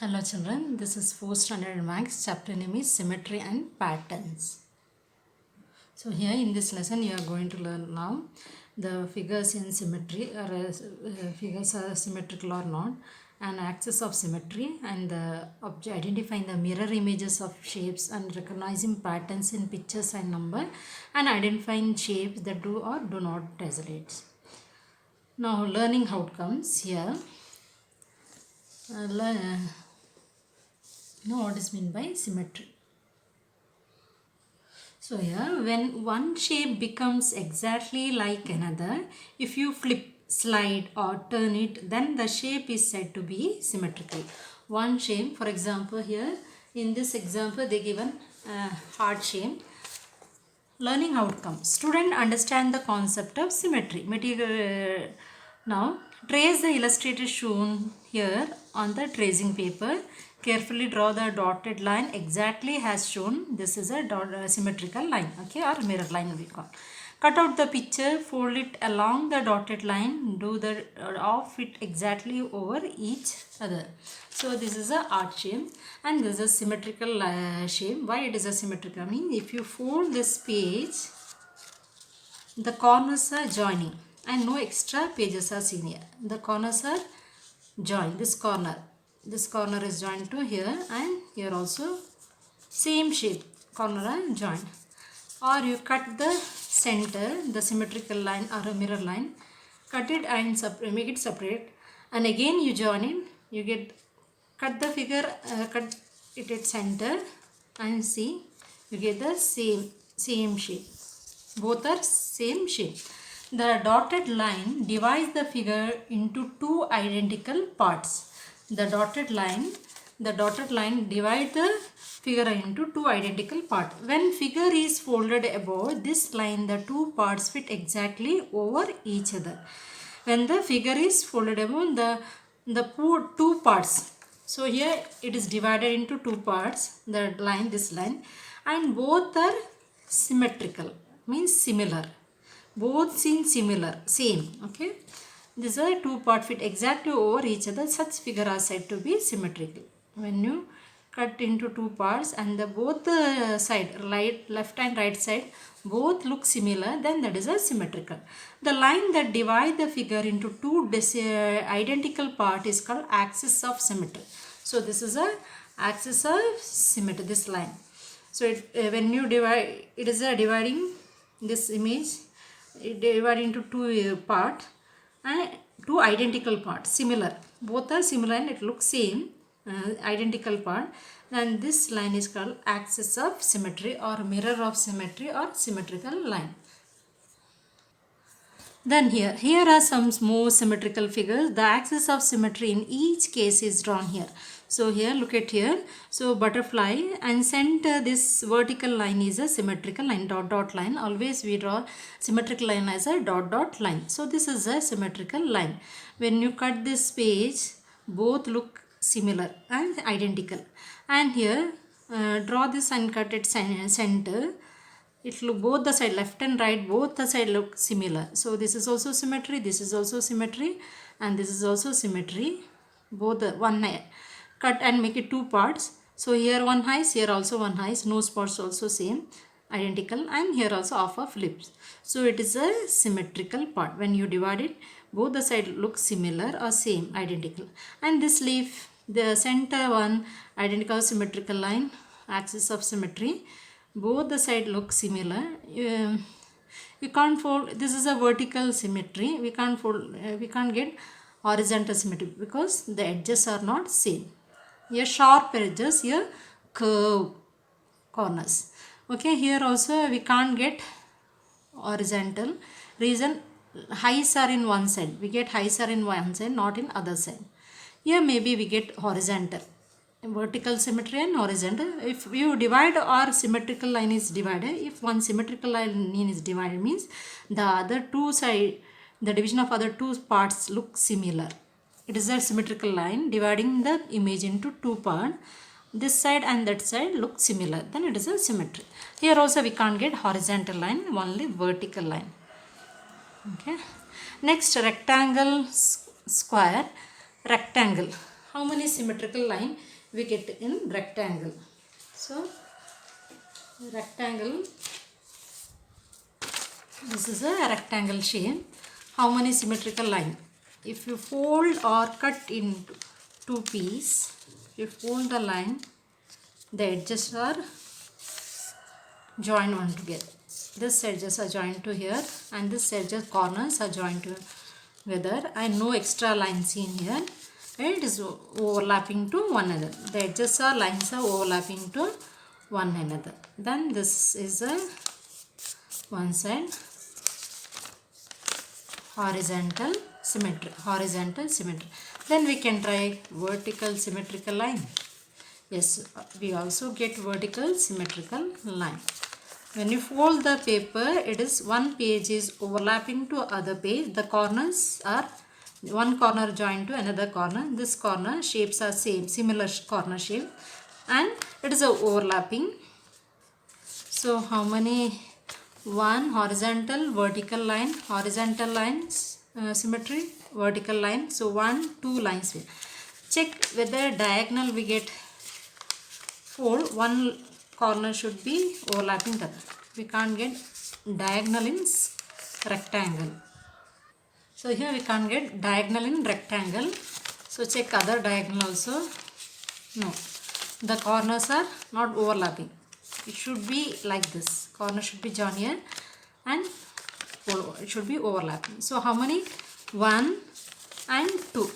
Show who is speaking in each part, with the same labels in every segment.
Speaker 1: Hello children, this is 4th standard Max, chapter name is Symmetry and Patterns. So here in this lesson you are going to learn now the figures in symmetry, or figures are symmetrical or not, and axis of symmetry, and the identifying the mirror images of shapes and recognizing patterns in pictures and number, and identifying shapes that do or do not tessellate. Now learning outcomes here. Know what is meant by symmetry. So here, when one shape becomes exactly like another, if you flip, slide or turn it, then the shape is said to be symmetrical. One shape, for example here, in this example they given heart shape. Learning outcome. Student understand the concept of symmetry. Now, trace the illustrated shown here on the tracing paper. Carefully draw the dotted line exactly as shown. This is a symmetrical line, okay, or mirror line we call. Cut out the picture, fold it along the dotted line, do the off it exactly over each other. So this is a arc shape and this is a symmetrical shape. Why it is a symmetrical? I mean, if you fold this page, the corners are joining and no extra pages are seen here. The corners are joined. This corner is joined to here, and here also same shape, corner are joined. Or you cut the center, the symmetrical line or a mirror line, cut it and make it separate, and again you join it, you get cut the figure, cut it at center, and see you get the same shape. Both are same shape. The dotted line divides the figure into two identical parts. The dotted line divides the figure into two identical parts. When figure is folded above this line, the two parts fit exactly over each other. When the figure is folded above the two parts. So here it is divided into two parts. The line, this line, and both are symmetrical, means similar. Both seem similar, same. Okay. These are two part fit exactly over each other. Such figure are said to be symmetrical. When you cut into two parts and the both side, left and right side, both look similar, then that is a symmetrical. The line that divide the figure into two identical part is called axis of symmetry. So this is a axis of symmetry, this line. So when you divide, it is a dividing this image, it divide into two part and two identical parts, similar. Both are similar and it looks same, identical part. Then this line is called axis of symmetry or mirror of symmetry or symmetrical line. Then here are some more symmetrical figures. The axis of symmetry in each case is drawn here. So here, look at here. So butterfly, and center this vertical line is a symmetrical line, dot line. Always we draw symmetrical line as a dot line. So this is a symmetrical line. When you cut this page, both look similar and identical. And here, draw this and cut it center. It look both the side, left and right, both the side look similar. So this is also symmetry, this is also symmetry, and this is also symmetry. Both the one cut and make it two parts. So here one eyes, here also one eyes, nose spots also same, identical, and here also half of lips. So it is a symmetrical part. When you divide it, both the side look similar or same, identical. And this leaf, the center one, identical symmetrical line, axis of symmetry. Both the side look similar. You can't fold. This is a vertical symmetry. We can't fold. We can't get horizontal symmetry because the edges are not same. Here sharp edges. Here curve corners. Okay. Here also we can't get horizontal. Reason highs are in one side. We get highs are in one side, not in other side. Here maybe we get horizontal. Vertical symmetry and horizontal. If you divide or symmetrical line is divided, if one symmetrical line is divided, means the other two side, the division of other two parts look similar. It is a symmetrical line dividing the image into two parts. This side and that side look similar, then it is a symmetry. Here also we can't get horizontal line, only vertical line. Okay. Next, rectangle, square, rectangle. how many symmetrical line we get in rectangle? So rectangle, this is a rectangle shape. How many symmetrical line? If you fold or cut into two pieces, you fold the line, the edges are joined one together. This edges are joined to here and this edges corners are joined together and no extra lines seen here. It is overlapping to one another. The edges are lines are overlapping to one another. Then this is a one side horizontal symmetry. Horizontal symmetry. Then we can try vertical symmetrical line. Yes, we also get vertical symmetrical line. When you fold the paper, it is one page is overlapping to other page. The corners are one corner joined to another corner. This corner shapes are same, similar corner shape, and it is a overlapping. So how many? One horizontal, vertical line, horizontal lines, symmetry, vertical line. So 1, 2 lines. Check whether diagonal we get fold, one corner should be overlapping the other. We can't get diagonal in rectangle. So here we can't get diagonal in rectangle. So check other diagonal also. No. The corners are not overlapping. It should be like this. Corner should be joined here and it should be overlapping. So how many? 1 and 2.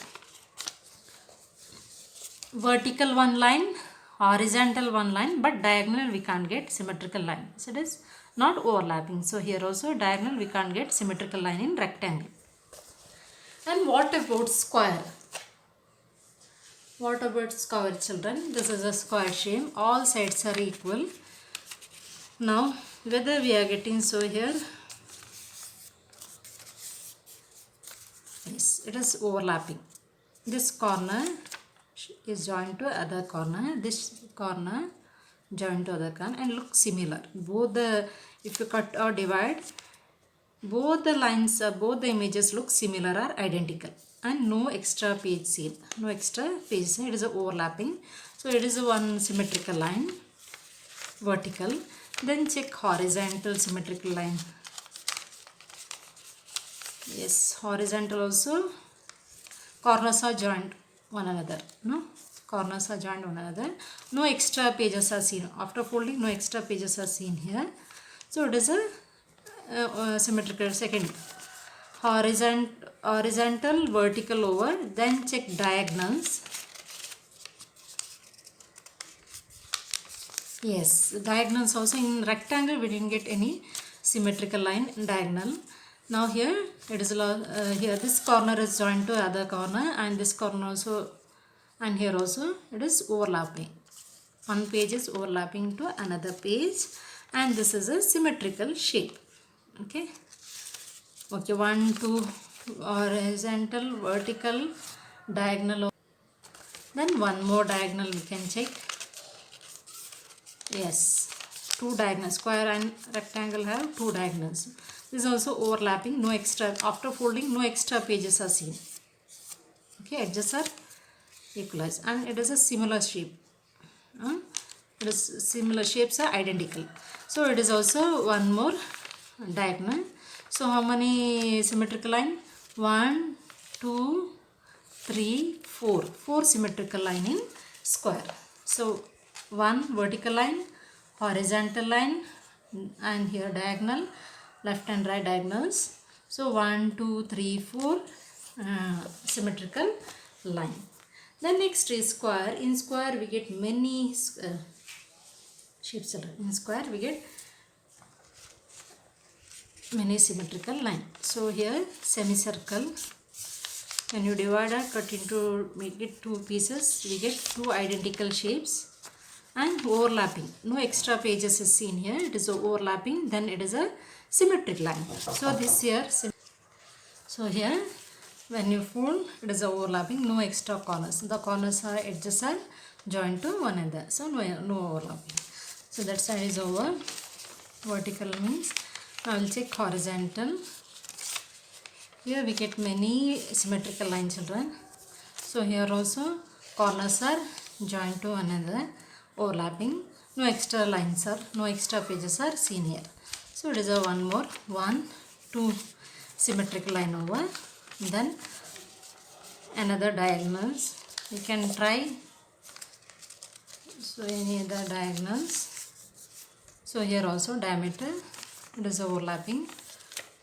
Speaker 1: Vertical one line, horizontal one line, but diagonal we can't get symmetrical line. So it is not overlapping. So here also diagonal we can't get symmetrical line in rectangle. And what about square? What about square, children? This is a square shape. All sides are equal. Now whether we are getting, so here, yes, it is overlapping. This corner is joined to other corner. This corner joined to other corner and look similar. Both the, if you cut or divide, both the lines, both the images look similar or identical, and no extra page seen. No extra page seen. It is a overlapping. So it is a one symmetrical line, vertical. Then check horizontal symmetrical line. Yes, horizontal also. Corners are joined one another. No, corners are joined one another. No extra pages are seen. After folding, no extra pages are seen here. So it is a symmetrical. Second, horizontal, vertical over. Then check diagonals. Yes, diagonals also. In rectangle we didn't get any symmetrical line in diagonal. Now here it is here this corner is joined to other corner and this corner also, and here also it is overlapping. One page is overlapping to another page and this is a symmetrical shape. Okay. Okay, 1, 2 horizontal, vertical, diagonal. Then one more diagonal we can check. Yes, two diagonals. Square and rectangle have two diagonals. This is also overlapping. No extra. After folding, no extra pages are seen. Okay, edges are equalized, and it is a similar shape. It is similar shapes are identical. So it is also one more diagonal. So how many symmetrical line? 1, 2, 3, 4. 4 symmetrical line in square. So one vertical line, horizontal line, and here diagonal, left and right diagonals. So 1, 2, 3, 4 symmetrical line. Then next is square. In square we get many shapes. In square we get many symmetrical line. So here semicircle. When you divide or cut into, make it two pieces, we get two identical shapes and overlapping. No extra pages is seen here. It is overlapping. Then it is a symmetric line. So this here, so here when you fold, it is overlapping. No extra corners. The corners are edges are joined to one another. So no overlapping. So that side is over. Vertical means. Now I will check horizontal. Here we get many symmetrical lines, children. So here also corners are joined to another, overlapping. No extra lines are, no extra pages are seen here. So it is a one more, 1 2 symmetrical line over, then another diagonals. You can try. So any other diagonals. So here also diameter, it is overlapping.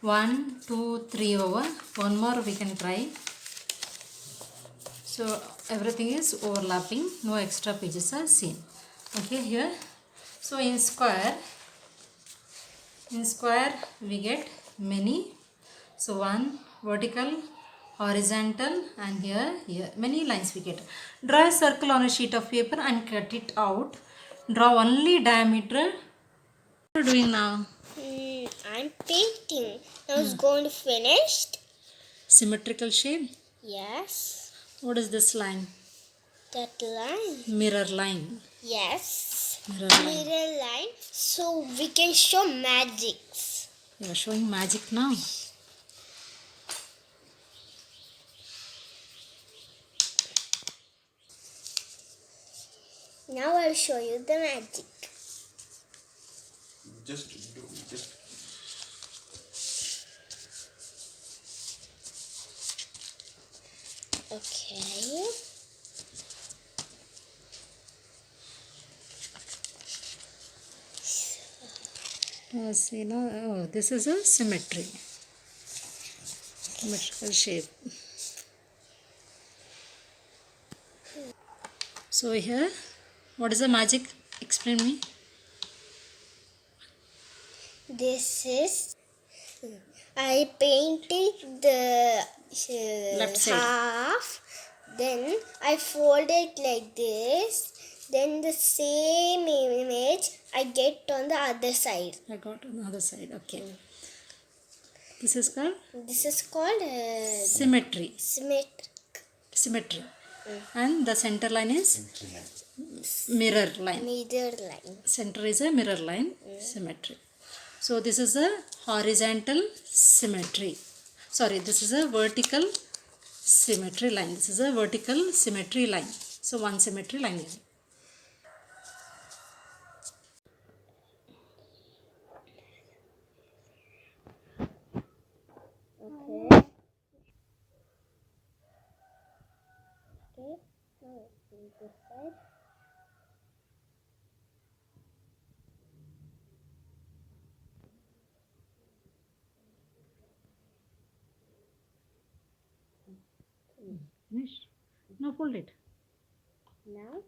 Speaker 1: 1 2 3 over, one more we can try. So everything is overlapping, no extra pages are seen. Okay, here. So in square we get many. So one vertical, horizontal, and here many lines we get. Draw a circle on a sheet of paper and cut it out. Draw only diameter. What are you doing now?
Speaker 2: I'm painting. Now it's going to finish.
Speaker 1: Symmetrical shape.
Speaker 2: Yes.
Speaker 1: What is this line?
Speaker 2: That line.
Speaker 1: Mirror line.
Speaker 2: Yes.
Speaker 1: Mirror line.
Speaker 2: Mirror line. So we can show magics.
Speaker 1: You are showing magic now.
Speaker 2: Now I'll show you the magic.
Speaker 3: Just
Speaker 2: Okay.
Speaker 1: See now, oh, this is a symmetrical shape. So here, what is the magic? Explain me.
Speaker 2: This is. I painted the
Speaker 1: Left side.
Speaker 2: half. Then I fold it like this. Then the same image I get on the other side.
Speaker 1: I got on the other side. Okay. This is called
Speaker 2: This is called
Speaker 1: symmetry.
Speaker 2: symmetry.
Speaker 1: And the center line is mirror line.
Speaker 2: Mirror line.
Speaker 1: Center is a mirror line. Symmetry. So this is a horizontal symmetry. Sorry, this is a vertical symmetry line. This is a vertical symmetry line. So one symmetry line here.
Speaker 2: Okay. Okay. Now this side.
Speaker 1: Finished. Now fold it.
Speaker 2: Now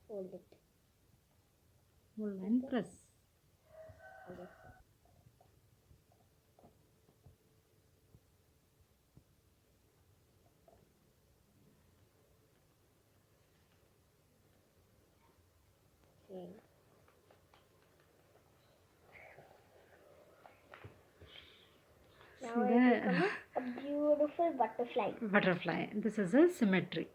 Speaker 2: fold it.
Speaker 1: Fold and press.
Speaker 2: Okay. Now it becomes a beautiful butterfly.
Speaker 1: Butterfly. This is a symmetry.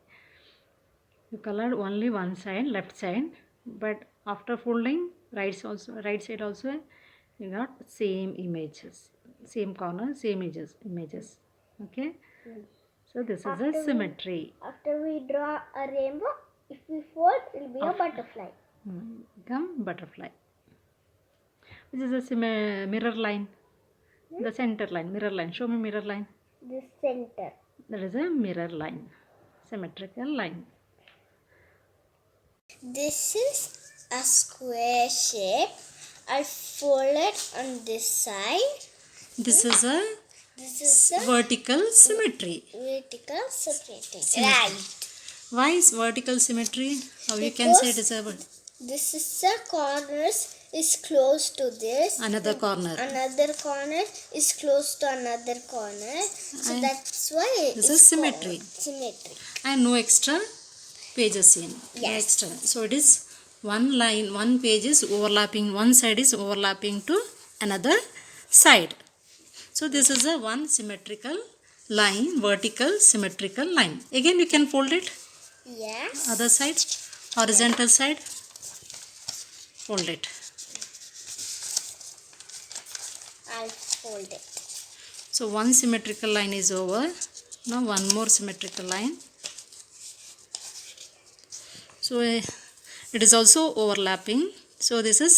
Speaker 1: You colored only one side, left side, but after folding, right side also, you got same images, same corner, same images. Okay. So this is a symmetry.
Speaker 2: After we draw a rainbow, if we fold, it will be a butterfly.
Speaker 1: Become butterfly. This is a mirror line. The center line, mirror line. Show me mirror line.
Speaker 2: The center.
Speaker 1: That is a mirror line, symmetrical line.
Speaker 2: This is a square shape. I fold it on this side.
Speaker 1: This is a vertical symmetry.
Speaker 2: Vertical symmetry. Right.
Speaker 1: Why is vertical symmetry? How you can say it is a
Speaker 2: This is a corners is close to this.
Speaker 1: another corner.
Speaker 2: Another corner is close to another corner. So
Speaker 1: And
Speaker 2: that's why
Speaker 1: this
Speaker 2: it's
Speaker 1: is symmetry.
Speaker 2: called symmetry.
Speaker 1: And no extra pages in. No
Speaker 2: Yes.
Speaker 1: extra. So it is one line, one page is overlapping, one side is overlapping to another side. So this is a one symmetrical line, vertical symmetrical line. Again you can fold it.
Speaker 2: Yes.
Speaker 1: Other side, horizontal side, fold it.
Speaker 2: I'll fold it.
Speaker 1: So one symmetrical line is over. Now one more symmetrical line. So it is also overlapping. So this is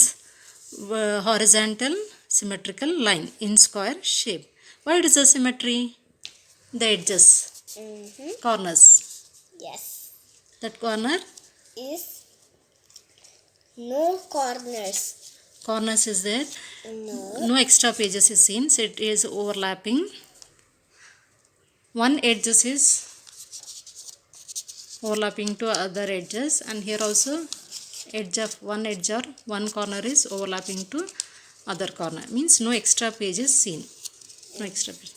Speaker 1: horizontal symmetrical line in square shape. Why it is a symmetry? The edges, corners.
Speaker 2: Yes.
Speaker 1: That corner,
Speaker 2: Is no corners.
Speaker 1: corners is there.
Speaker 2: No.
Speaker 1: No extra pages is seen. So it is overlapping. One edges is overlapping to other edges, and here also edge of one edge or one corner is overlapping to other corner. Means no extra page is seen. No extra page.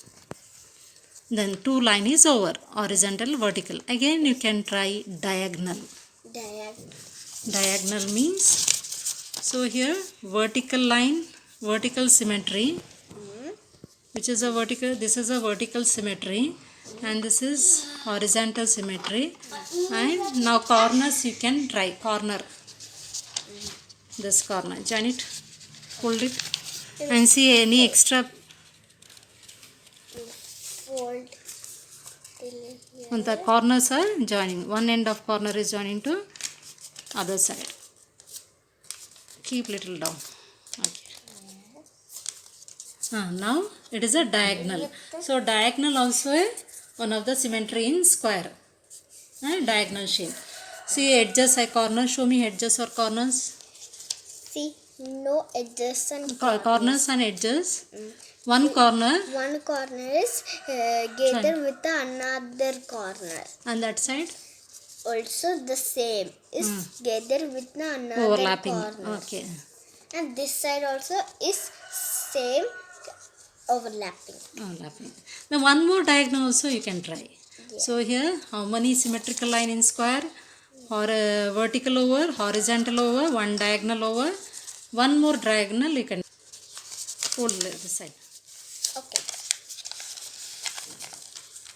Speaker 1: Then two line is over. Horizontal, vertical. Again you can try diagonal. Diagonal means, so here vertical line, vertical symmetry, which is a vertical, this is a vertical symmetry, and this is horizontal symmetry. And now corners you can try. Corner, this corner, join it, hold it, and see any extra.
Speaker 2: Fold till here.
Speaker 1: On the corners are joining. One end of corner is joining to other side. Keep little down. Okay. Now it is a diagonal. So diagonal also is one of the symmetry in square. Diagonal shape. See edges or corners. Show me edges or corners.
Speaker 2: See, no edges and
Speaker 1: Corners and edges. One corner.
Speaker 2: one corner is together with the another corner.
Speaker 1: And that side
Speaker 2: Also the same is together with the another
Speaker 1: overlapping.
Speaker 2: corner.
Speaker 1: Okay.
Speaker 2: And this side also is same overlapping.
Speaker 1: Overlapping. Now one more diagonal also you can try. So here how many symmetrical line in square? Or vertical over, horizontal over, one diagonal over, one more diagonal you can fold this side.
Speaker 2: Okay.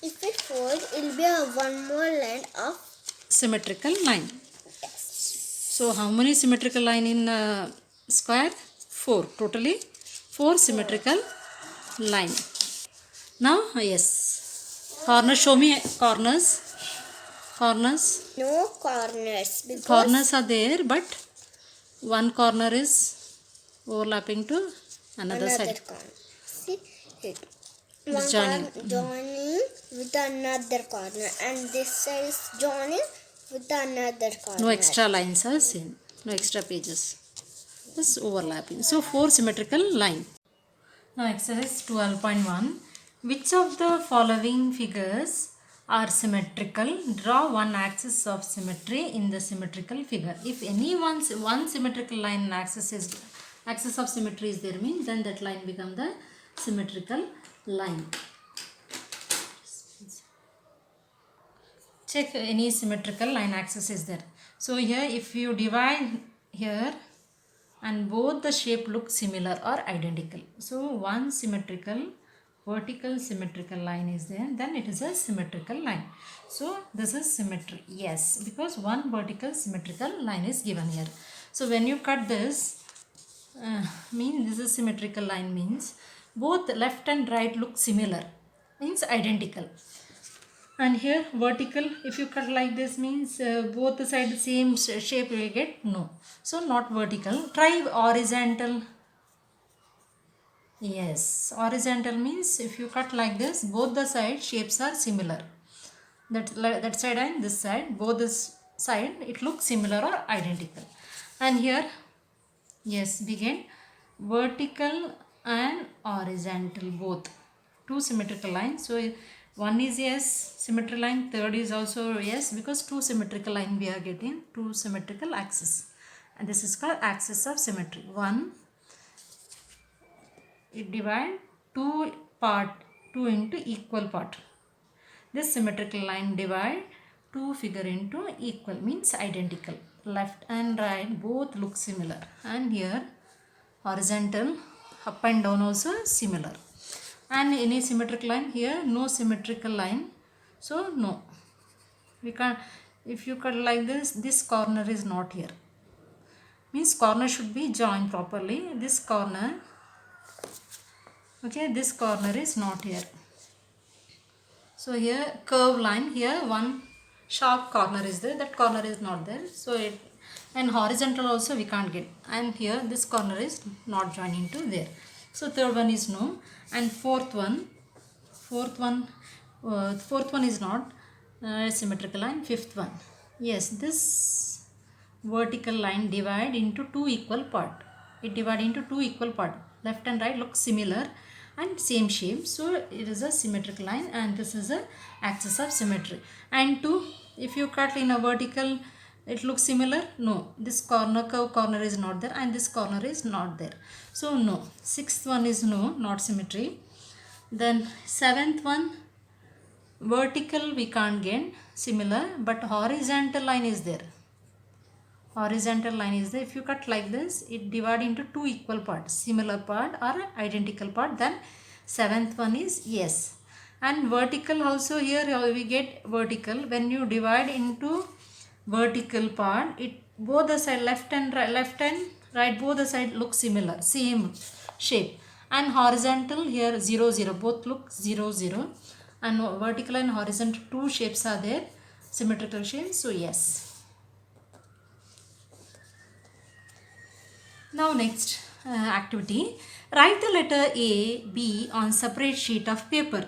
Speaker 2: If we fold, it will be a one more line of
Speaker 1: Symmetrical line.
Speaker 2: yes.
Speaker 1: So how many symmetrical line in square? 4. Totally 4 symmetrical line. Now yes. Corner, show me corners. Corners.
Speaker 2: No corners because
Speaker 1: Corners are there, but one corner is overlapping to another side.
Speaker 2: corner. See it.
Speaker 1: It's
Speaker 2: One
Speaker 1: joining.
Speaker 2: joining with another corner, and this side is joining with another corner.
Speaker 1: No extra lines are seen. No extra pages. Just overlapping. So 4 symmetrical line. Now exercise 12.1. Which of the following figures are symmetrical? Draw one axis of symmetry in the symmetrical figure. If any one symmetrical line axis of symmetry is there, means then that line become the symmetrical line. Check any symmetrical line axis is there. So here if you divide here and both the shape look similar or identical. So one symmetrical vertical symmetrical line is there, then it is a symmetrical line. So this is symmetry. Yes, because one vertical symmetrical line is given here. So when you cut this, this is symmetrical line means both left and right look similar, means identical. And here vertical, if you cut like this means both the side same shape you get, no. So not vertical. Try horizontal. Yes, horizontal means if you cut like this, both the side shapes are similar. That side and this side, both this side it looks similar or identical. And here, yes, begin vertical and horizontal both. Two symmetrical lines. So one is yes, symmetrical line, third is also yes, because two symmetrical line we are getting, two symmetrical axis. And this is called axis of symmetry. One, it divide two into equal part. This symmetrical line divide two figure into equal, means identical. Left and right both look similar. And here horizontal up and down also similar. And any symmetrical line, here no symmetrical line, so no, we can't. If you cut like this corner is not here, means corner should be joined properly. This corner, okay, this corner is not here. So here curve line, here one sharp corner is there, that corner is not there. So it, and horizontal also we can't get, and here this corner is not joined into there. So third one is no, and fourth one is not symmetrical line. Fifth one, yes, this vertical line divide into two equal part. It divide into two equal part. Left and right look similar and same shape, so it is a symmetrical line, and this is a axis of symmetry. And two, if you cut in a vertical, it looks similar. No, this curve corner is not there, and this corner is not there. So no. Sixth one is no, not symmetry. Then seventh one, vertical we can't get similar, but horizontal line is there. Horizontal line is there. If you cut like this, it divide into two equal parts, similar part or identical part, then seventh one is yes. And vertical also, here we get vertical. When you divide into vertical part, it both the side, left and right, both the side look similar, same shape. And horizontal, here 0 0, both look 0 0, and vertical and horizontal two shapes are there, symmetrical shapes, so yes. Now next activity, write the letter A, B on separate sheet of paper.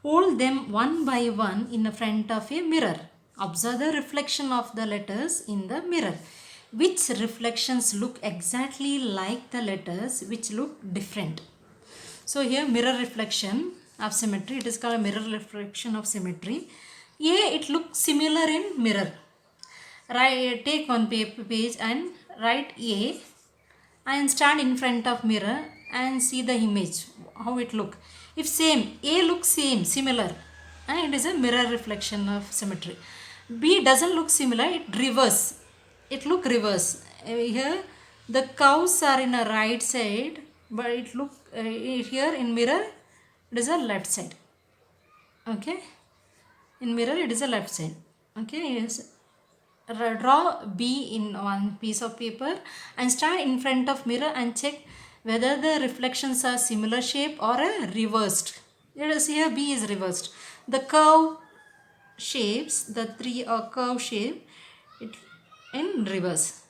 Speaker 1: Hold them one by one in the front of a mirror. Observe the reflection of the letters in the mirror. Which reflections look exactly like the letters which look different? So here mirror reflection of symmetry, it is called a mirror reflection of symmetry. A, it looks similar in mirror. Take one page and write A and stand in front of mirror and see the image, how it look. If same, A looks same, similar, and it is a mirror reflection of symmetry. B doesn't look similar, it reverse. It look reverse. Here the cows are in a right side, but it look here in mirror it is a left side. Okay, in mirror it is a left side. Okay, yes. Draw B in one piece of paper and stand in front of mirror and check whether the reflections are similar shape or a reversed. Let us here B is reversed. The curve shapes, the three curve shape, it in reverse.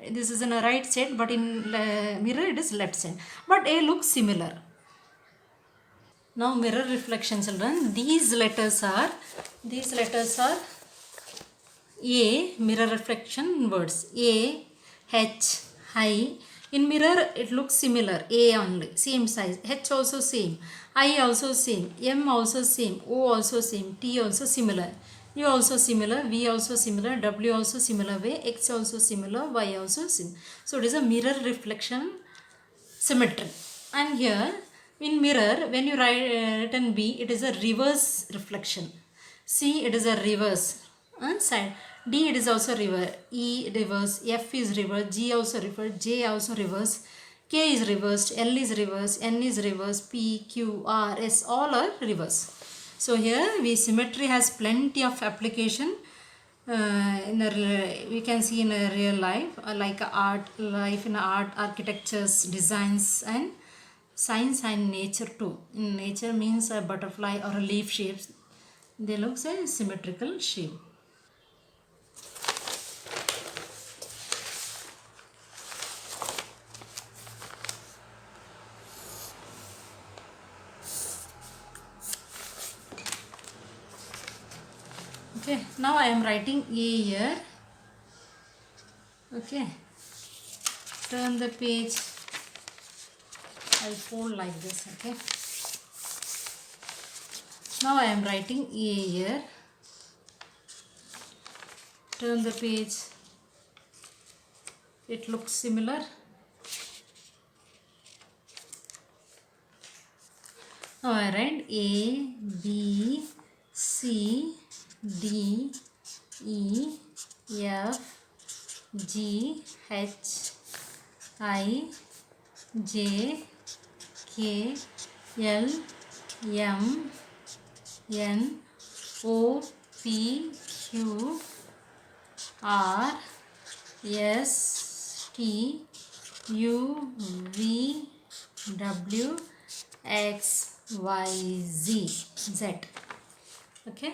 Speaker 1: This is in a right side, but in mirror it is left side. But A looks similar. Now mirror reflection, children. These letters are A, mirror reflection words. A, H, I. In mirror it looks similar. A only, same size. H also same. I also same. M also same. O also same. T also similar. U also similar. V also similar. W also similar way. X also similar. Y also similar. So it is a mirror reflection symmetry. And here in mirror, when you write written B, it is a reverse reflection. C, it is a reverse side. D, it is also reverse. E reverse. F is reverse. G also reverse. J also reverse. K is reversed. L is reverse. N is reverse. P, Q, R, S, all are reverse. So here symmetry has plenty of application. We can see in a real life, like life in art, architectures, designs, and science and nature too. In nature means a butterfly or a leaf shapes, they look a symmetrical shape. Okay, now I am writing A here. Okay, turn the page. I'll fold like this. Okay, now I am writing A here. Turn the page. It looks similar. Now I write A, B, C, D, E, F, G, H, I, J, K, L, M, N, O, P, Q, R, S, T, U, V, W, X, Y, Z. Okay.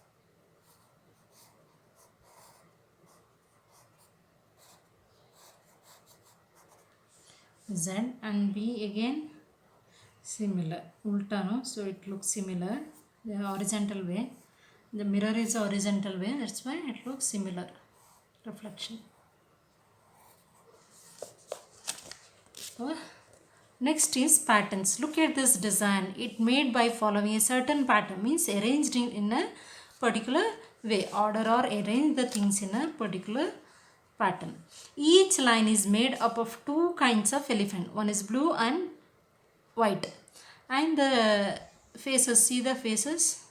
Speaker 1: Z, and B again similar. Ulta, no? So it looks similar. The horizontal way. The mirror is horizontal way, that's why it looks similar. Reflection. So, next is patterns. Look at this design. It made by following a certain pattern, means arranged in a particular way. Order or arrange the things in a particular pattern. Each line is made up of two kinds of elephant. One is blue and white. And the faces, see the faces?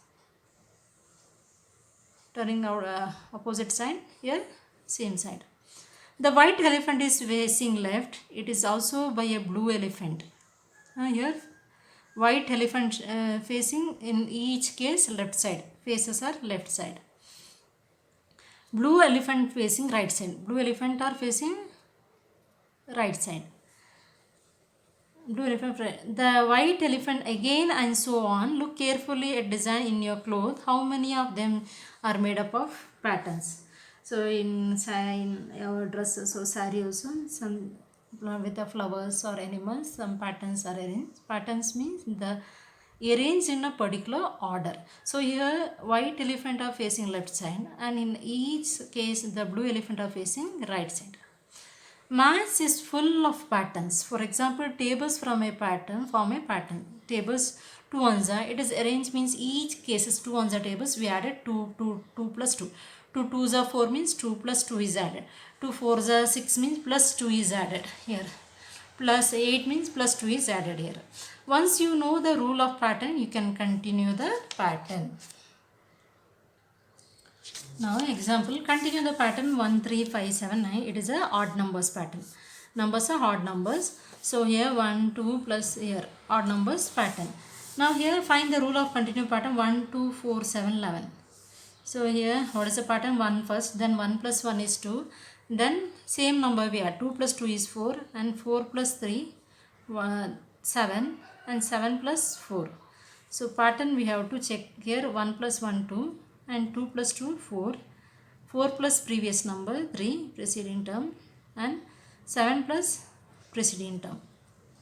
Speaker 1: Turning out opposite side, here same side. The white elephant is facing left. It is also by a blue elephant. Here white elephant facing in each case left side. Faces are left side. Blue elephant facing right side. Blue elephant are facing right side. Blue elephant, the white elephant again, and so on. Look carefully at design in your clothes. How many of them are made up of patterns? So in our dresses or sari also, some with the flowers or animals, some patterns are arranged. Patterns means the arranged in a particular order. So here white elephant are facing left side, and in each case the blue elephant are facing right side. Maths is full of patterns. For example, tables from a pattern form a pattern. Tables 2 ones it is arranged, means each cases 2 ones tables we added 2 plus 2. 2 twos are 4 means 2 plus 2 is added. 2 fours are 6 means plus 2 is added here. Plus 8 means plus 2 is added here. Once you know the rule of pattern, you can continue the pattern. Now example, continue the pattern 1, 3, 5, 7, 9. It is a odd numbers pattern. Numbers are odd numbers. So here 1, 2 plus here odd numbers pattern. Now here find the rule of continue pattern 1, 2, 4, 7, 11. So here what is the pattern? 1 first, then 1 plus 1 is 2. Then same number we add. 2 plus 2 is 4 and 4 plus 3 7 and 7 plus 4. So pattern we have to check here 1 plus 1 2 and 2 plus 2 4. 4 plus previous number 3 preceding term and 7 plus preceding term.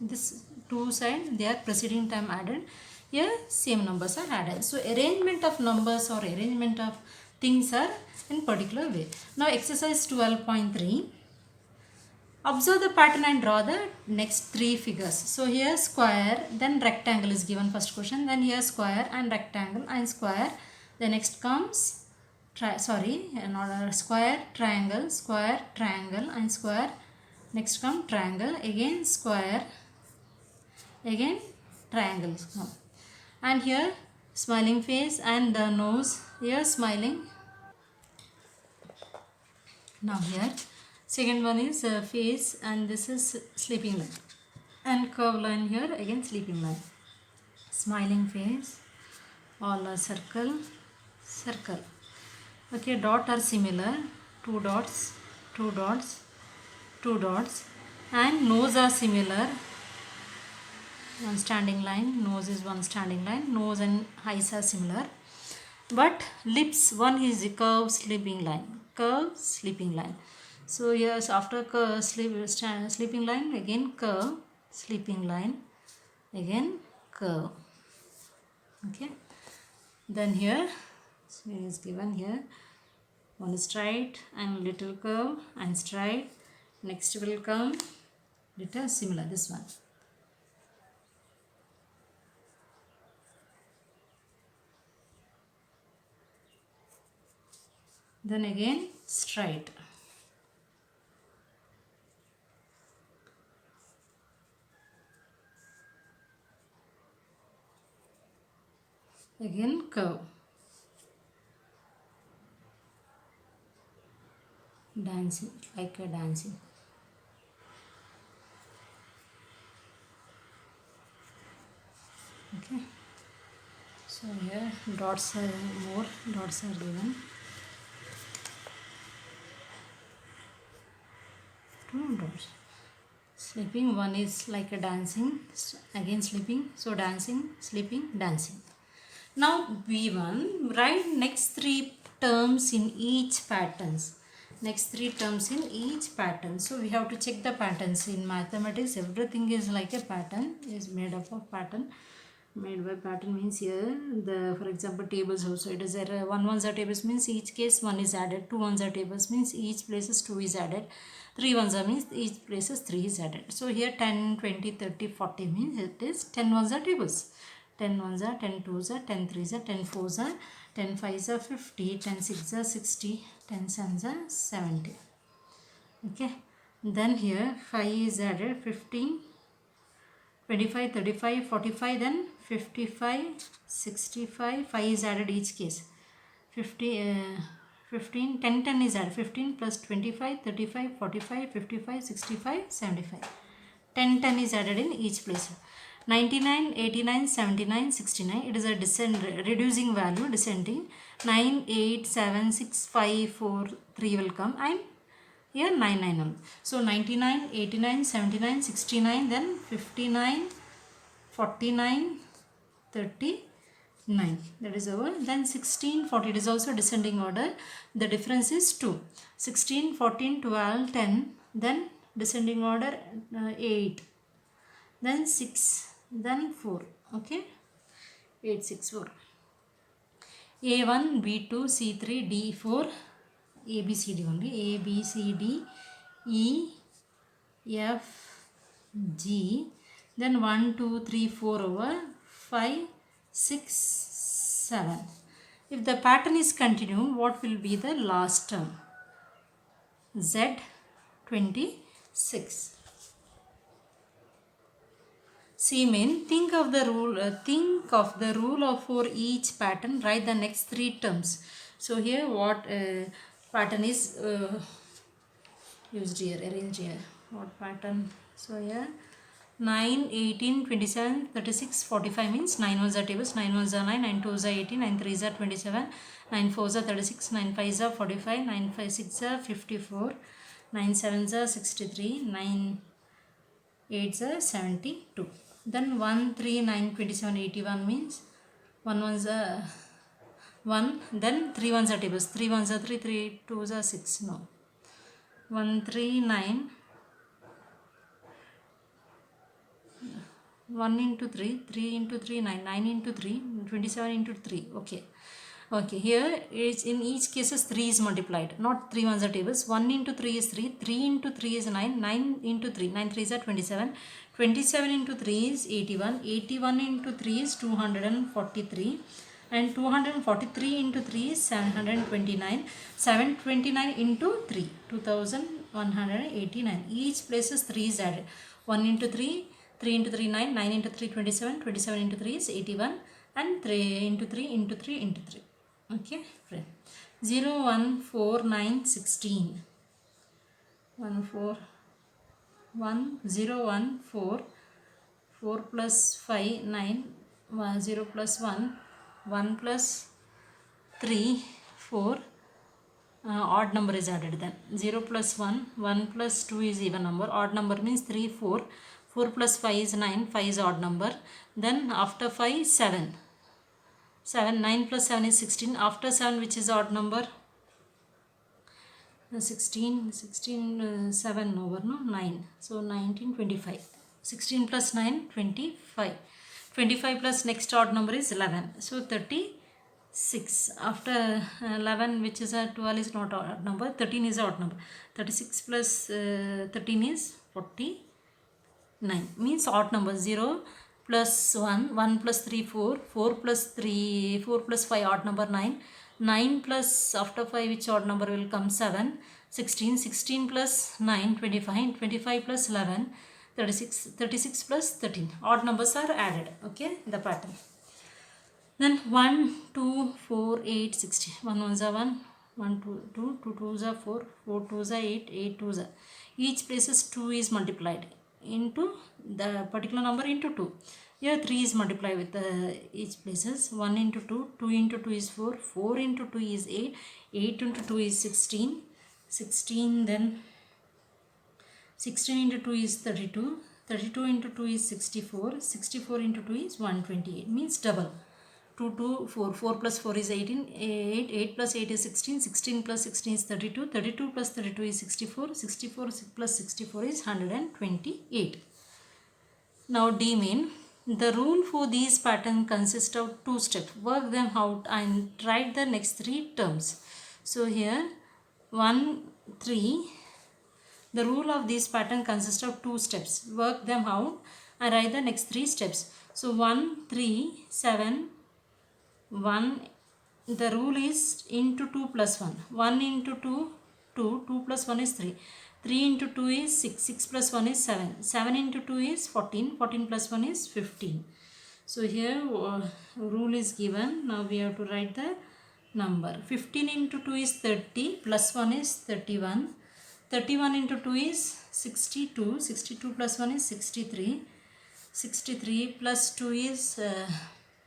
Speaker 1: This two side they are preceding term added. Here same numbers are added. So arrangement of numbers or arrangement of things are in particular way. Now exercise 12.3. Observe the pattern and draw the next three figures. So here square, then rectangle is given first question. Then here square and rectangle and square. The next comes square, triangle and square. Next come triangle, again square, again triangles come. And here smiling face and the nose, here smiling. Now here second one is face, and this is sleeping line, and curve line here again sleeping line. Smiling face, all are circle. Okay, dot are similar, two dots, and nose are similar. One standing line, nose is one standing line, nose and eyes are similar. But lips, one is a curve sleeping line. So yes, after curve sleeping line, again curve sleeping line, again curve. Okay. Then here is given here one is straight and little curve and straight. Next will come little similar, this one. Then again straight. Again curve. Dancing, like a dancing. Okay. So here dots are more, dots are given. Two dots. Sleeping, one is like a dancing, again sleeping, so dancing, sleeping, dancing. Now B1, write next three terms in each patterns. next 3 terms in each pattern. So we have to check the patterns. In mathematics, everything is like a pattern, is made up of pattern. Made by pattern means here the, for example, tables also, it is a 1 ones are tables means each case 1 is added, 2 ones are tables means each places 2 is added, 3 ones are means each places 3 is added. So here 10, 20, 30, 40 means it is 10 ones are tables. 10 ones are, 10 twos are, 10 threes are, 10 fours are, 10 fives are 50, 10 sixes are 60, 10 sevens are 70. Okay, then here 5 is added, 15, 25, 35, 45, then 55, 65, 5 is added each case. 15, 10, 10 is added, 15 plus 25, 35, 45, 55, 65, 75. 10, 10 is added in each place. 99, 89, 79, 69, it is a reducing value, descending. 9, 8, 7, 6, 5, 4, 3 will come, and here 99 only. So 99, 89, 79, 69, then 59, 49, 39. That is over. Then 16, 40. It is also descending order. The difference is 2. 16, 14, 12, 10. Then descending order 8. Then 6. Then 4. Okay. 8, 6, 4. A1, B2, C3, D4. A, B, C, D only. A, B, C, D, E, F, G. Then 1, 2, 3, 4 over 5, 6, 7. If the pattern is continued, what will be the last term? Z, 26. See, main, think of the rule of for each pattern. Write the next 3 terms. So here what pattern is used here, arranged here. What pattern? So here 9, 18, 27, 36, 45 means 9 ones are tables, 9 ones are 9, 9 twos are 18, 9 threes are 27, 9 fours are 36, 9 fives are 45, 9 5 6 are 54, 9 sevens are 63, 9 8s are 72. Then 1, 3, 9, 27, 81 means 1 ones are 1, then 3 ones are tables, 3 ones are 3, 3 twos are 6, no. 1, 3, 9, 1 into 3, 3 into 3, 9, 9 into 3, 27 into 3, okay. Okay, here is in each cases 3 is multiplied, not 3 ones are tables. 1 into 3 is 3, 3 into 3 is 9, 9 into 3, 9 3s are 27, 27 into 3 is 81, 81 into 3 is 243, and 243 into 3 is 729, 729 into 3, 2189. Each places 3 is added. 1 into 3, 3 into 3, 9, 9 into 3, 27, 27 into 3 is 81, and 3 into 3 into 3 into 3. Okay, friend. 0, 1, 4, 9, 16. 1, 4, 1, 0, 1, 4, 4 plus 5, 9, 1, 0 plus 1, 1 plus 3, 4, odd number is added then. 0 plus 1, 1 plus 2 is even number, odd number means 3, 4, 4 plus 5 is 9, 5 is odd number, then after 5, 7. 7, 9 plus 7 is 16. After 7, which is odd number? 16, 7 over, no? 9. So, 19, 25. 16 plus 9, 25. 25 plus next odd number is 11. So, 36. After 11, which is a 12 is not odd number. 13 is odd number. 36 plus 13 is 49. Means odd number. 0 plus 1, 1 plus 3, 4, 4 plus 3, 4 plus 5, odd number 9, 9 plus after 5, which odd number will come? 7, 16, 16 plus 9, 25, 25 plus 11, 36, 36 plus 13, odd numbers are added, okay, the pattern. Then 1, 2, 4, 8, 60, 1 ones are 1, 1, 2, 2 twos are 4, 4 twos are 8, 8 twos are, each places 2 is multiplied into the particular number into 2. Here 3 is multiplied with each places. 1 into 2, 2 into 2 is 4, 4 into 2 is 8, 8 into 2 is 16, 16 then 16 into 2 is 32, 32 into 2 is 64, 64 into 2 is 128, means double. 2, 2, 4. 4 plus 4 is 18. 8. 8 plus 8 is 16. 16 plus 16 is 32. 32 plus 32 is 64. 64 plus 64 is 128. Now D main. The rule for these pattern consists of 2 steps. Work them out and write the next 3 terms. So here 1, 3. The rule of this pattern consists of 2 steps. Work them out and write the next 3 steps. So 1, 3, 7, 1. The rule is into 2 plus 1. 1 into 2, 2. 2 plus 1 is 3. 3 into 2 is 6. 6 plus 1 is 7. 7 into 2 is 14. 14 plus 1 is 15. So here rule is given. Now we have to write the number. 15 into 2 is 30. Plus 1 is 31. 31 into 2 is 62. 62 plus 1 is 63. 63 plus 2 is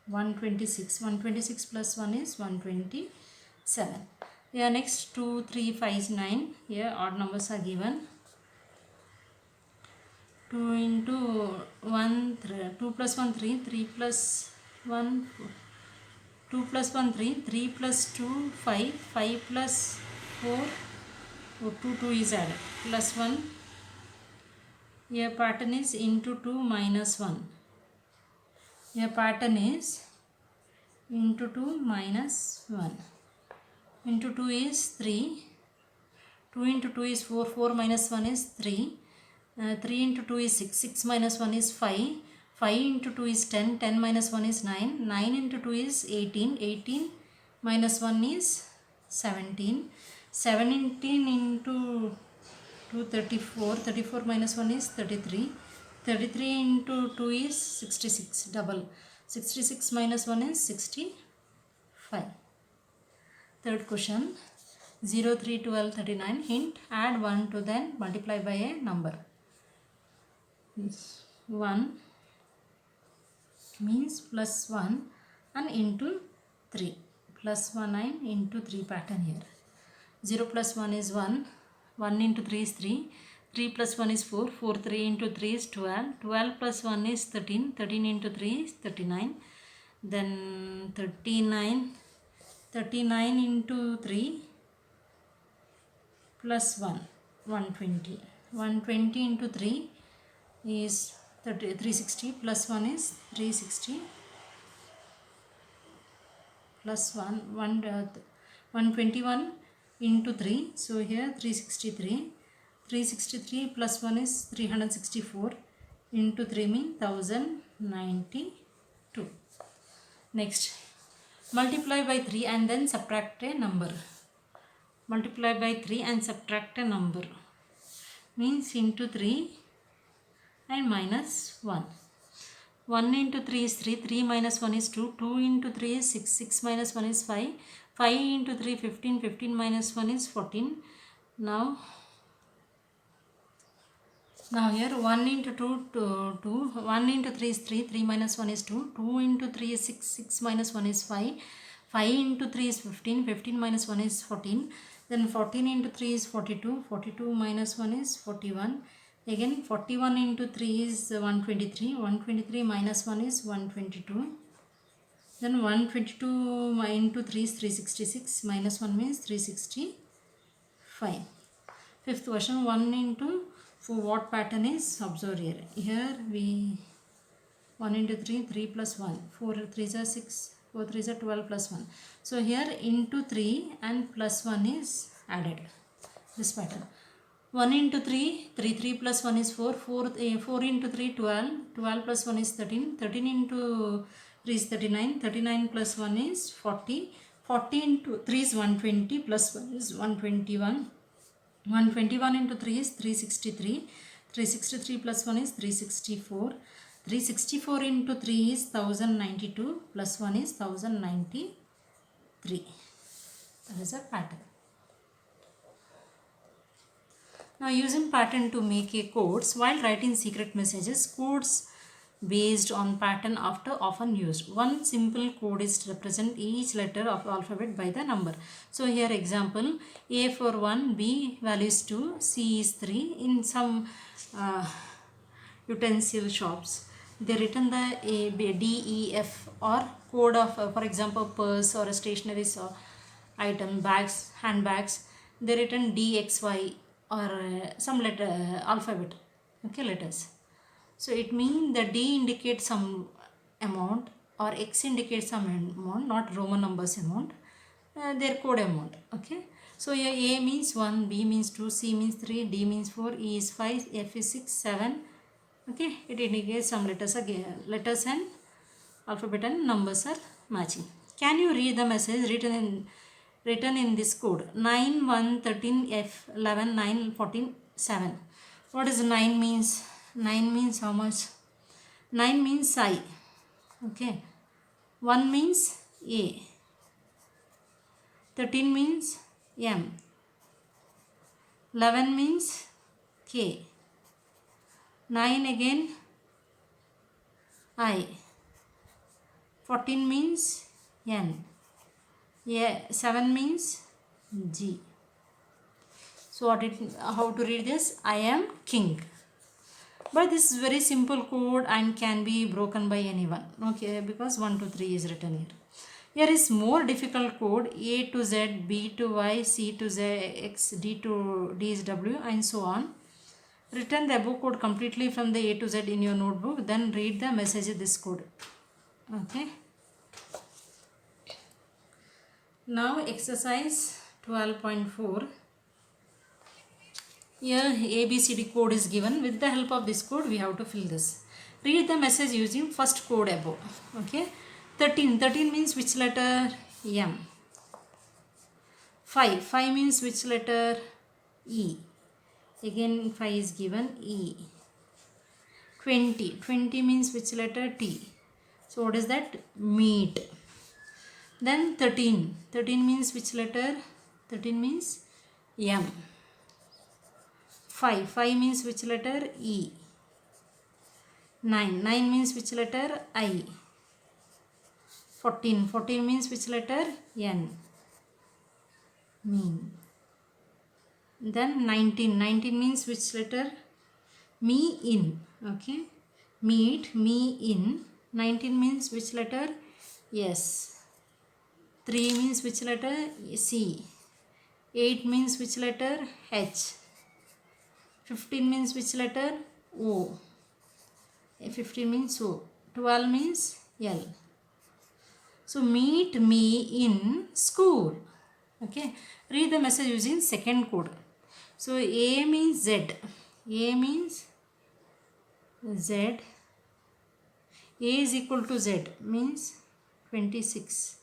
Speaker 1: 126. 126 plus 1 is 127. Yeah, next 2, 3, 5 is 9. Here odd numbers are given. 2 into 1, 2 plus 1, 3. 3 plus 1, 4. 2 plus 1, 3. 3 plus 2, 5. 5 plus 4. 2, 2 is added. Plus 1. Here pattern is into 2 minus 1. Here pattern is into 2 minus 1. Into 2 is 3. 2 into 2 is 4. 4 minus 1 is 3. 3 into 2 is 6. 6 minus 1 is 5. 5 into 2 is 10. 10 minus 1 is 9. 9 into 2 is 18. 18 minus 1 is 17. 17 into 2, 34. 34 minus 1 is 33. 33 into 2 is 66. Double. 66 minus 1 is 65. Third question. 0, 3, 12, 39. Hint. Add 1 to then multiply by a number. 1 means plus 1 and into 3. Plus 1 and into 3 pattern here. 0 plus 1 is 1. 1 into 3 is 3. 3 plus 1 is 4. 4, 3 into 3 is 12. 12 plus 1 is 13. 13 into 3 is 39. Then 39. 39 into 3 plus 1. 120. 120 into 3 is 360. Plus 1 is 360. Plus 121 into 3. So here 363. 363 plus 1 is 364. Into 3 means 1092. Next. Multiply by 3 and then subtract a number. Multiply by 3 and subtract a number. Means into 3 and minus 1. 1 into 3 is 3. 3 minus 1 is 2. 2 into 3 is 6. 6 minus 1 is 5. 5 into 3 15. 15 minus 1 is 14. Now here 1 into 2 2. 1 into 3 is 3. 3 minus 1 is 2. 2 into 3 is 6. 6 minus 1 is 5. 5 into 3 is 15. 15 minus 1 is 14. Then 14 into 3 is 42. 42 minus 1 is 41. Again 41 into 3 is 123. 123 minus 1 is 122. Then 122 into 3 is 366. Minus 1 means 365. Fifth question. 1 into 4. What pattern is observed here? Here we 1 into 3. 3 plus 1. 4 3s are 6. 4 3s are 12 plus 1. So here into 3 and plus 1 is added. This pattern. 1 into 3. 3 3 plus 1 is 4. 4 into 3 12. 12 plus 1 is 13. 13 into 3 is 39. 39 plus 1 is 40. 40 into 3 is 120 plus 1 is 121. 121 into 3 is 363. 363 plus 1 is 364. 364 into 3 is 1092 plus 1 is 1093. That is a pattern. Now using pattern to make a codes while writing secret messages, codes based on pattern after often used. One simple code is to represent each letter of alphabet by the number. So here example, A for 1, B value is 2, C is 3 in some utensil shops. they written the A, B, D, E, F or code of, for example, purse or a stationery item, bags, handbags. They written D, X, Y or some letter, alphabet, okay, letters. So it means the D indicates some amount or X indicates some amount, not Roman numbers amount, their code amount. Okay. So here A means 1, B means 2, C means 3, D means 4, E is 5, F is 6, 7. Okay. It indicates some letters again. Letters and alphabet and numbers are matching. Can you read the message written in this code? 9, 1, 13, F, 11, 9, 14, 7. What is 9 means? 9 means how much? 9 means I. Okay. 1 means A. 13 means M. 11 means K. 9 again I. 14 means N. Yeah, 7 means G. So how to read this? I am king. But this is very simple code and can be broken by anyone. Okay, because 1 to 3 is written here. Here is more difficult code: A to Z, B to Y, C to Z, X, D to D is W, and so on. Written the above code completely from the A to Z in your notebook. Then read the message of this code. Okay. Now exercise 12.4. Here ABCD code is given. With the help of this code we have to fill this. Read the message using first code above. Okay. 13. 13 means which letter? M. 5. 5 means which letter? E. Again 5 is given. E. 20. 20 means which letter? T. So what is that? Meat. Then 13. 13 means which letter? 13 means M. 5. 5 means which letter? E. 9. 9 means which letter? I. 14. 14 means which letter? N. Mean. Then 19. 19 means which letter? Me in. Okay. Meet, me in. 19 means which letter? Yes. 3 means which letter? C. 8 means which letter? H. 15 means which letter? O. 15 means O. 12 means L. So meet me in school. Okay. Read the message using second code. So A means Z. A means Z. A is equal to Z means 26.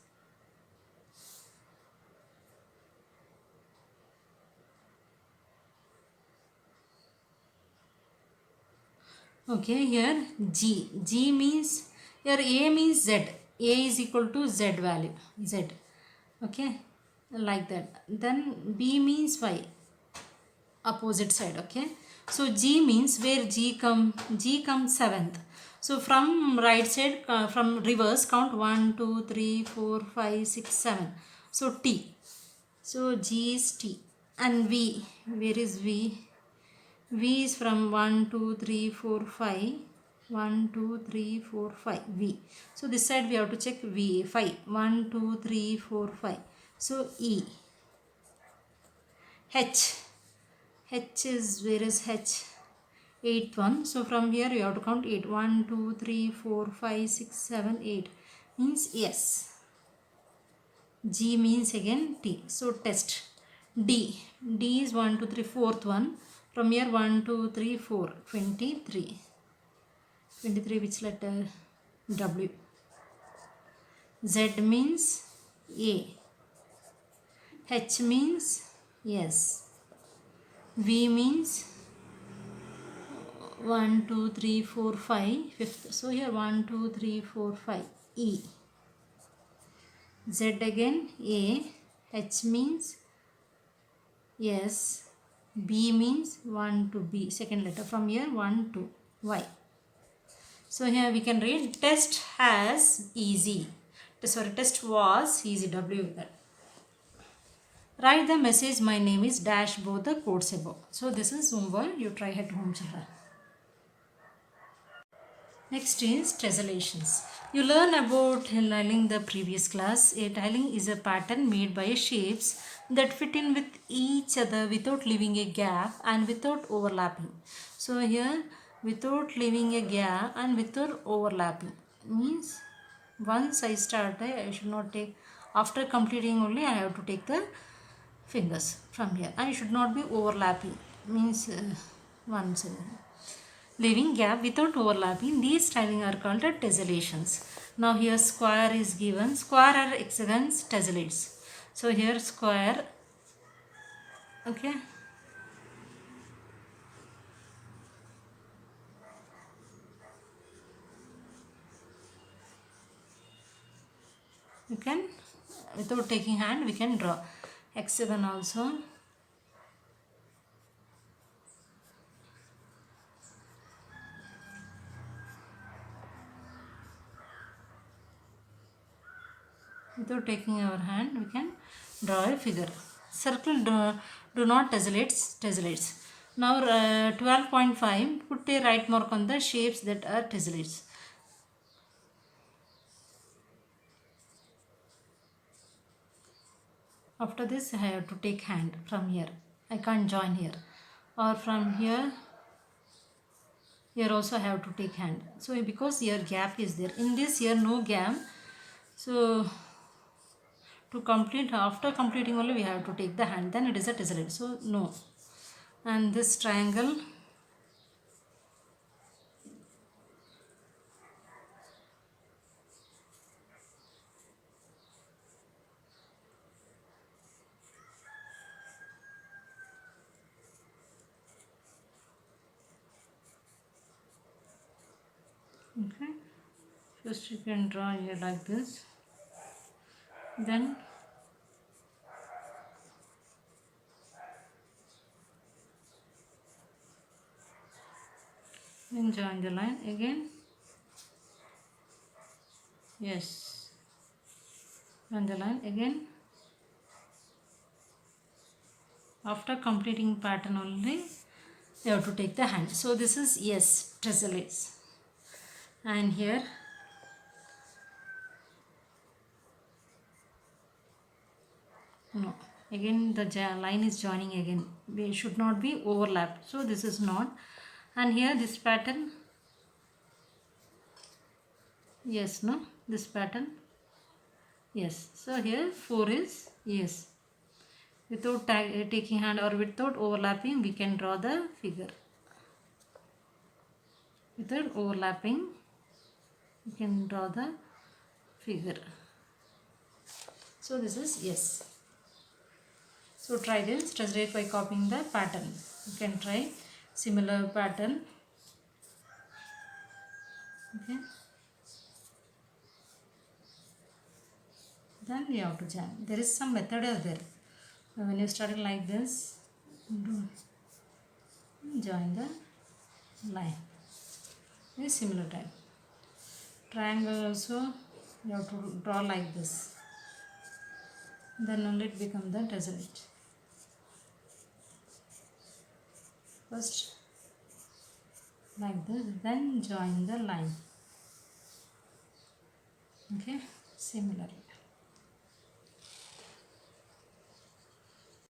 Speaker 1: Okay, here G. G means, here A means Z. A is equal to Z value. Z. Okay, like that. Then B means Y. Opposite side. Okay. So G means where G comes 7th. So from right side, from reverse count 1, 2, 3, 4, 5, 6, 7. So T. So G is T. And V. Where is V? V is from 1, 2, 3, 4, 5. 1, 2, 3, 4, 5. V. So this side we have to check V. 5. 1, 2, 3, 4, 5. So E. H. H is, where is H? 8th one. So from here you have to count 8. 1, 2, 3, 4, 5, 6, 7, 8. Means yes. G means again T. So test. D. D is 1, 2, 3, 4th one. From here 1, 2, 3, 4. 23. 23 which letter? W. Z means A. H means yes. V means 1, 2, 3, 4, 5. 5th. So here 1, 2, 3, 4, 5. E. Z again A. H means yes. B means 1 to B. Second letter. From here 1 to Y. So here we can read test has easy. Sorry, test was easy. W with that. Write the message my name is dash both the codes above. So this is homework. You try at home, children. Next is tessellations. You learn about tiling the previous class. A tiling is a pattern made by shapes that fit in with each other without leaving a gap and without overlapping. So here, without leaving a gap and without overlapping means once I start, I should not take, after completing only I have to take the fingers from here. I should not be overlapping means once. Leaving gap without overlapping, these tiling are called the tessellations. Now here square is given, square or hexagons tessellates. So here square, okay. You can, without taking hand, we can draw. Hexagon also. Without taking our hand, we can draw a figure. Circle do not tessellates. Now 12.5, put a right mark on the shapes that are tessellates. After this, I have to take hand from here. I can't join here. Or from here, here also I have to take hand. So because here gap is there. In this here no gap. So to complete, after completing only we have to take the hand. Then it is a tessellate. So no. And this triangle, okay. First you can draw here like this. Then join the line again. Yes. Join the line again. After completing pattern only, you have to take the hand. So this is yes, tessellates. And here no, again the line is joining again. We should not be overlapped. So this is not. And here this pattern, yes, no, this pattern, yes. So here 4 is yes. Without taking hand or without overlapping, we can draw the figure. Without overlapping, we can draw the figure. So this is yes. So try this, translate by copying the pattern. You can try similar pattern. Okay. Then you have to join. There is some method there. When you start it like this, join the line. Very similar type. Triangle also you have to draw like this. Then only it becomes the tessellate. First like this, then join the line. Okay, similarly.